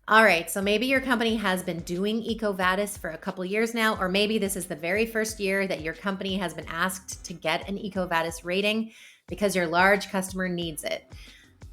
All right, so maybe your company has been doing EcoVadis for a couple years now, or maybe this is the very first year that your company has been asked to get an EcoVadis rating because your large customer needs it.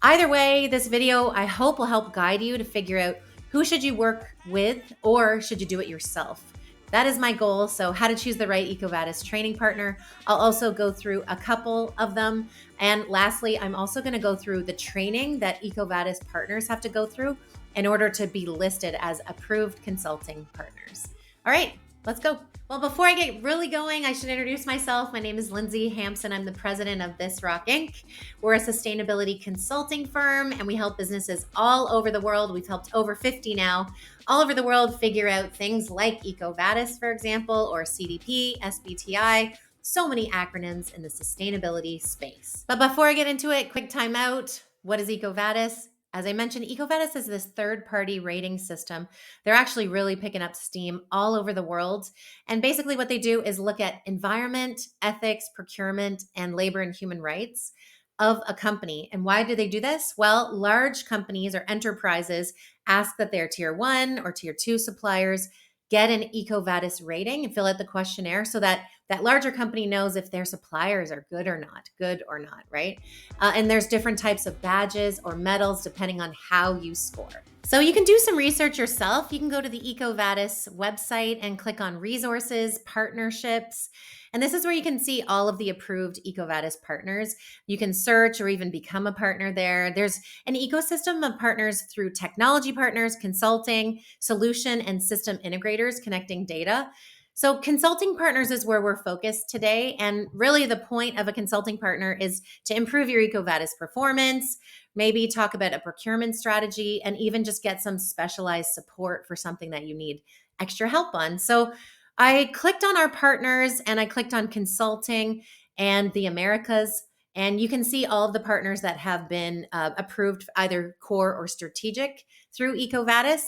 Either way, this video I hope will help guide you to figure out who should you work with or should you do it yourself. That is my goal. So how to choose the right EcoVadis training partner. I'll also go through a couple of them. And lastly, I'm also going to go through the training that EcoVadis partners have to go through in order to be listed as approved consulting partners. All right, let's go. Well, before I get really going, I should introduce myself. My name is Lindsay Hampson. I'm the president of ThisRock Inc. We're a sustainability consulting firm, and we help businesses all over the world. We've helped over 50 now, all over the world figure out things like EcoVadis, for example, or CDP, SBTI, so many acronyms in the sustainability space. But before I get into it, quick timeout. What is EcoVadis? As I mentioned, EcoVadis is this third-party rating system. They're actually really picking up steam all over the world. And basically what they do is look at environment, ethics, procurement, and labor and human rights of a company. And why do they do this? Well, large companies or enterprises ask that their tier 1 or tier 2 suppliers get an EcoVadis rating and fill out the questionnaire so that that larger company knows if their suppliers are good or not, right? And there's different types of badges or medals depending on how you score. So you can do some research yourself. You can go to the EcoVadis website and click on resources, partnerships. And this is where you can see all of the approved EcoVadis partners. You can search or even become a partner there. There's an ecosystem of partners through technology partners, consulting, solution, and system integrators connecting data. So consulting partners is where we're focused today. And really the point of a consulting partner is to improve your EcoVadis performance, maybe talk about a procurement strategy, and even just get some specialized support for something that you need extra help on. So I clicked on our partners and I clicked on consulting and the Americas. And you can see all of the partners that have been approved, either core or strategic, through EcoVadis.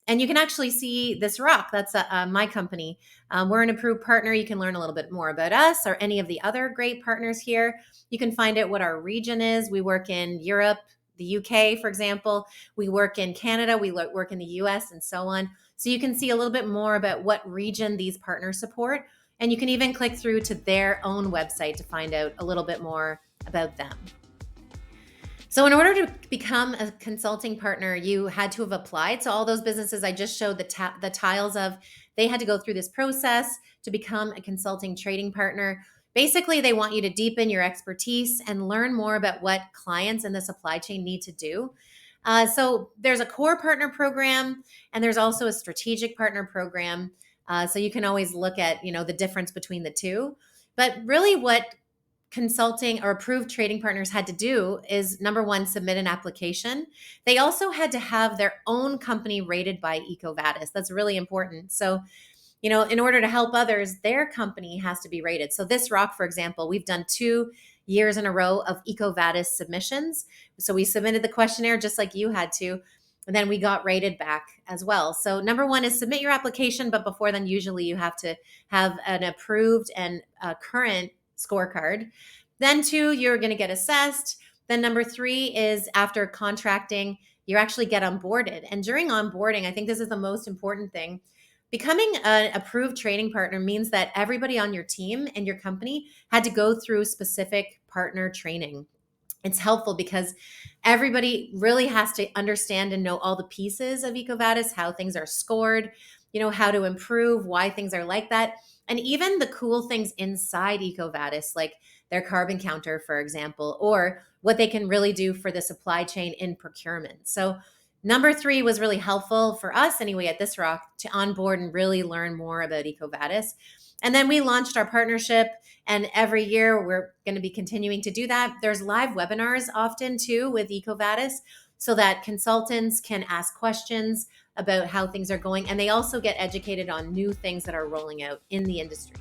And you can actually see ThisRock. That's my company. We're an approved partner. You can learn a little bit more about us or any of the other great partners here. You can find out what our region is. We work in Europe, the UK, for example. We work in Canada. We work in the US and so on. So you can see a little bit more about what region these partners support. And you can even click through to their own website to find out a little bit more about them. So in order to become a consulting partner, you had to have applied. So all those businesses I just showed the tiles of, they had to go through this process to become a consulting trading partner. Basically, they want you to deepen your expertise and learn more about what clients in the supply chain need to do. So there's a core partner program, and there's also a strategic partner program. So you can always look at, the difference between the two. But really what consulting or approved trading partners had to do is, number one, submit an application. They also had to have their own company rated by EcoVadis. That's really important. So, in order to help others, their company has to be rated. So ThisRock, for example, we've done 2 years in a row of EcoVadis submissions. So we submitted the questionnaire just like you had to, and then we got rated back as well. So number one is submit your application, but before then, usually you have to have an approved and current scorecard. Then 2, you're going to get assessed. Then number 3 is after contracting, you actually get onboarded. And during onboarding, I think this is the most important thing. Becoming an approved trading partner means that everybody on your team and your company had to go through specific partner training. It's helpful because everybody really has to understand and know all the pieces of EcoVadis, how things are scored, how to improve, why things are like that. And even the cool things inside EcoVadis, like their carbon counter, for example, or what they can really do for the supply chain in procurement. So number 3 was really helpful for us anyway at ThisRock to onboard and really learn more about EcoVadis. And then we launched our partnership, and every year we're going to be continuing to do that. There's live webinars often too with EcoVadis so that consultants can ask questions about how things are going, and they also get educated on new things that are rolling out in the industry.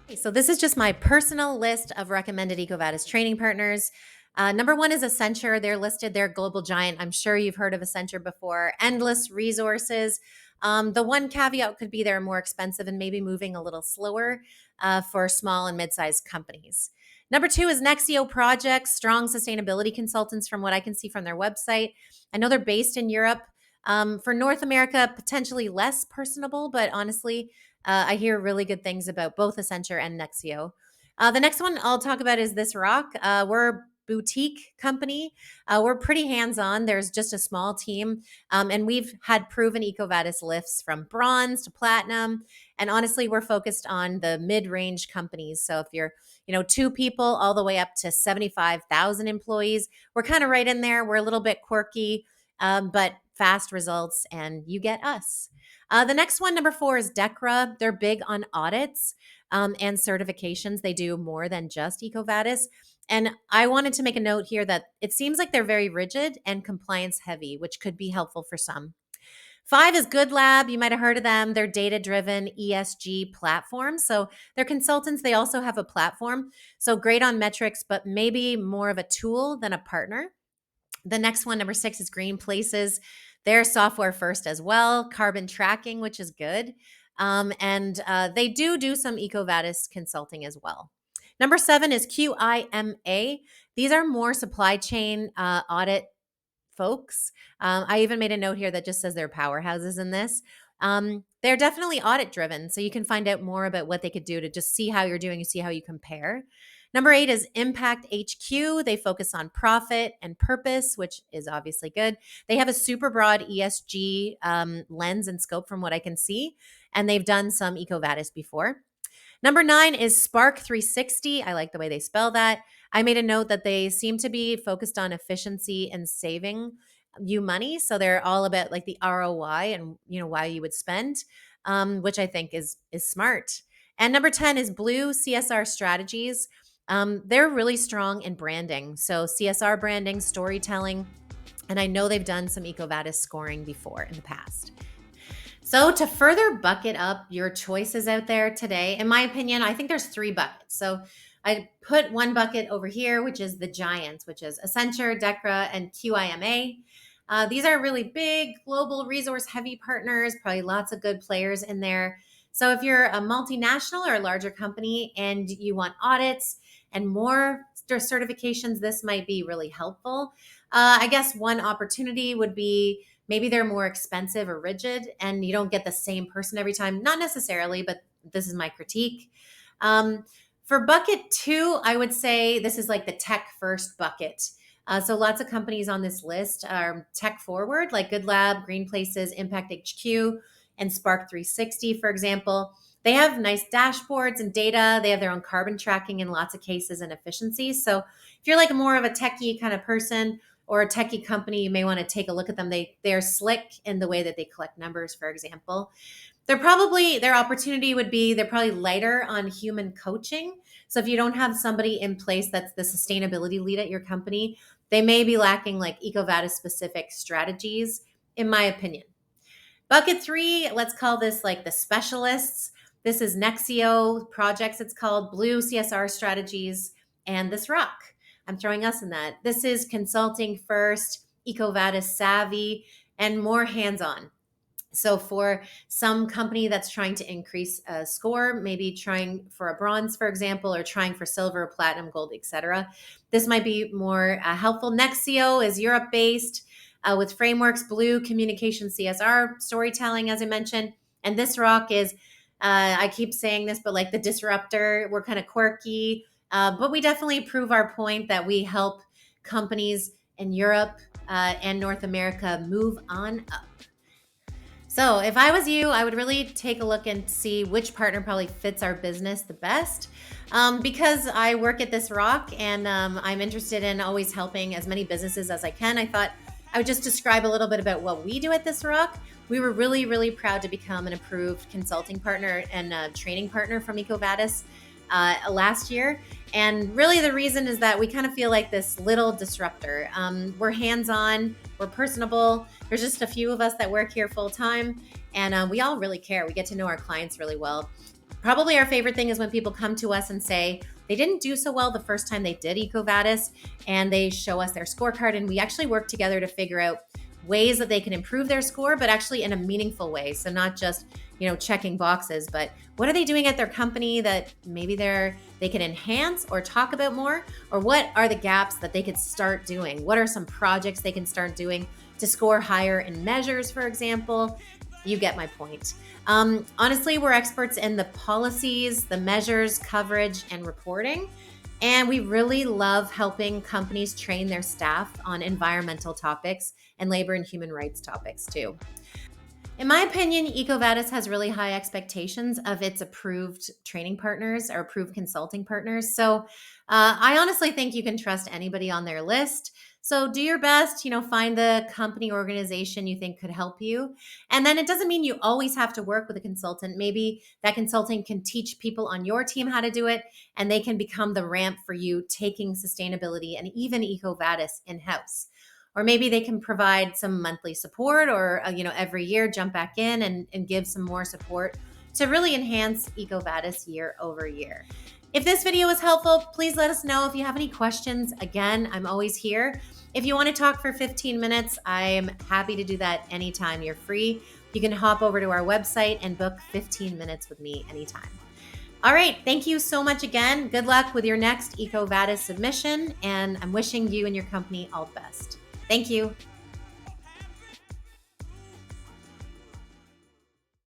Okay, so this is just my personal list of recommended EcoVadis training partners. Number 1 is Accenture. They're listed. They're a global giant. I'm sure you've heard of Accenture before. Endless resources. The one caveat could be they're more expensive and maybe moving a little slower for small and mid-sized companies. Number 2 is Nexio Projects, strong sustainability consultants from what I can see from their website. I know they're based in Europe. For North America, potentially less personable, but honestly, I hear really good things about both Accenture and Nexio. The next one I'll talk about is ThisRock. We're a boutique company. We're pretty hands-on. There's just a small team, and we've had proven EcoVadis lifts from bronze to platinum. And honestly, we're focused on the mid-range companies. So if you're 2 people all the way up to 75,000 employees, we're kind of right in there. We're a little bit quirky, but fast results, and you get us. The next one, number 4, is DECRA. They're big on audits and certifications. They do more than just EcoVadis. And I wanted to make a note here that it seems like they're very rigid and compliance heavy, which could be helpful for some. 5 is Good Lab. You might have heard of them. They're data-driven ESG platform. So they're consultants. They also have a platform. So great on metrics, but maybe more of a tool than a partner. The next one, number 6, is Green Places. They're software first as well, carbon tracking, which is good. And they do some EcoVadis consulting as well. Number 7 is QIMA. These are more supply chain audit folks. I even made a note here that just says they're powerhouses in this. They're definitely audit driven, so you can find out more about what they could do to just see how you're doing and see how you compare. Number 8 is Impact HQ. They focus on profit and purpose, which is obviously good. They have a super broad ESG lens and scope from what I can see, and they've done some EcoVadis before. Number 9 is Spark 360. I like the way they spell that. I made a note that they seem to be focused on efficiency and saving you money. So they're all about like the ROI and why you would spend, which I think is smart. And number 10 is Blue CSR Strategies. They're really strong in branding. So CSR branding, storytelling, and I know they've done some EcoVadis scoring before in the past. So to further bucket up your choices out there today, in my opinion, I think there's 3 buckets. So I put one bucket over here, which is the giants, which is Accenture, DECRA, and QIMA. These are really big, global, resource-heavy partners, probably lots of good players in there. So if you're a multinational or a larger company and you want audits and more certifications, this might be really helpful. I guess one opportunity would be maybe they're more expensive or rigid and you don't get the same person every time. Not necessarily, but this is my critique. For bucket 2, I would say this is like the tech first bucket. So lots of companies on this list are tech forward, like Good Lab, Green Places, Impact HQ, and Spark 360, for example. They have nice dashboards and data. They have their own carbon tracking in lots of cases and efficiencies. So if you're like more of a techie kind of person or a techie company, you may want to take a look at them. They're slick in the way that they collect numbers, for example. Their opportunity would be they're probably lighter on human coaching. So if you don't have somebody in place that's the sustainability lead at your company, they may be lacking like EcoVadis specific strategies, in my opinion. Bucket 3, let's call this like the specialists. This is Nexio Projects, it's called, Blue CSR Strategies, and ThisRock. I'm throwing us in that. This is consulting first, EcoVadis savvy, and more hands-on. So for some company that's trying to increase a score, maybe trying for a bronze, for example, or trying for silver, platinum, gold, etc., this might be more helpful. Nexio is Europe-based with frameworks, Blue, communication, CSR, storytelling, as I mentioned. And ThisRock is, I keep saying this, but like the disruptor. We're kind of quirky, but we definitely prove our point that we help companies in Europe and North America move on up. So if I was you, I would really take a look and see which partner probably fits our business the best. Because I work at ThisRock and I'm interested in always helping as many businesses as I can, I thought I would just describe a little bit about what we do at ThisRock. We were really, really proud to become an approved consulting partner and training partner from EcoVadis last year. And really the reason is that we kind of feel like this little disruptor. We're hands-on, we're personable. There's just a few of us that work here full time, and we all really care. We get to know our clients really well. Probably our favorite thing is when people come to us and say they didn't do so well the first time they did EcoVadis, and they show us their scorecard, and we actually work together to figure out ways that they can improve their score, but actually in a meaningful way. So not just, checking boxes, but what are they doing at their company that maybe they can enhance or talk about more? Or what are the gaps that they could start doing? What are some projects they can start doing to score higher in measures, for example? You get my point. Honestly, we're experts in the policies, the measures, coverage, and reporting. And we really love helping companies train their staff on environmental topics and labor and human rights topics too. In my opinion, EcoVadis has really high expectations of its approved training partners or approved consulting partners. So I honestly think you can trust anybody on their list. So do your best, find the company organization you think could help you. And then it doesn't mean you always have to work with a consultant. Maybe that consultant can teach people on your team how to do it, and they can become the ramp for you taking sustainability and even EcoVadis in-house. Or maybe they can provide some monthly support, or every year jump back in and give some more support to really enhance EcoVadis year over year. If this video was helpful, please let us know. If you have any questions, again, I'm always here. If you want to talk for 15 minutes, I'm happy to do that anytime you're free. You can hop over to our website and book 15 minutes with me anytime. All right, thank you so much again. Good luck with your next EcoVadis submission, and I'm wishing you and your company all the best. Thank you.